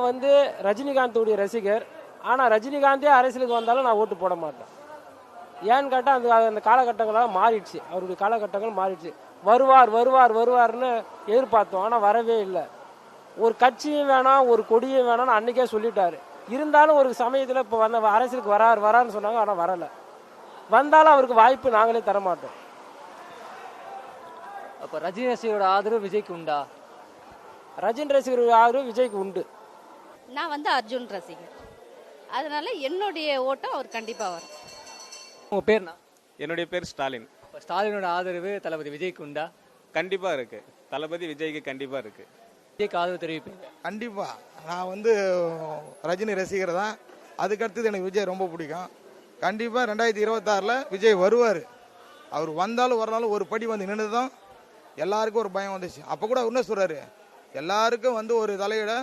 வந்து ரஜினிகாந்தோடைய ரசிகர். ஆனால் ரஜினிகாந்தே அரசியலுக்கு வந்தாலும் நான் ஓட்டு போட மாட்டேன். ஏன்னு கேட்டால் அந்த காலகட்டங்களாக மாறிடுச்சு. அவருடைய காலகட்டங்கள் மாறிடுச்சு. வருவார் வருவார் வருவார்னு எதிர்பார்த்தோம், ஆனால் வரவே இல்லை. ஒரு கட்சியும் வேணாம், ஒரு கொடியும் வேணாம்னு அன்றைக்கே சொல்லிட்டாரு. இருந்தாலும் ஒரு சமயத்தில் இப்போ வந்த அரசியலுக்கு வரான்னு சொன்னாங்க, ஆனால் வரலை. வந்தாலும் அவருக்கு வாய்ப்பு நாங்களே தரமாட்டோம். அப்போ ரஜினி ரசிகரோட ஆதரவு விஜய்க்கு உண்டா? ரஜினி ரசிகர் ஆதரவு விஜய்க்கு உண்டு. நான் வந்து அர்ஜுன் ரசிகர், அதனால என்னுடைய ஓட்டம் அவர் கண்டிப்பாக வரும். உங்கள் பேர்னா? என்னுடைய பேர் ஸ்டாலின். இப்போ ஸ்டாலினோட ஆதரவு தளபதி விஜய்க்கு உண்டா? கண்டிப்பாக இருக்கு. தளபதி விஜய்க்கு கண்டிப்பாக இருக்கு. விஜய்க்கு ஆதரவு தெரிவிப்பீங்க? கண்டிப்பாக. நான் வந்து ரஜினி ரசிகர் தான். அதுக்கடுத்தது எனக்கு விஜய் ரொம்ப பிடிக்கும். கண்டிப்பாக 2026 விஜய் வருவார். அவர் வந்தாலும் வரனாலும் ஒரு படி வந்து நின்று தான் எல்லாருக்கும் ஒரு பயம் வந்துச்சு. அப்போ கூட என்ன சொல்கிறாரு, எல்லாருக்கும் வந்து ஒரு தலையிட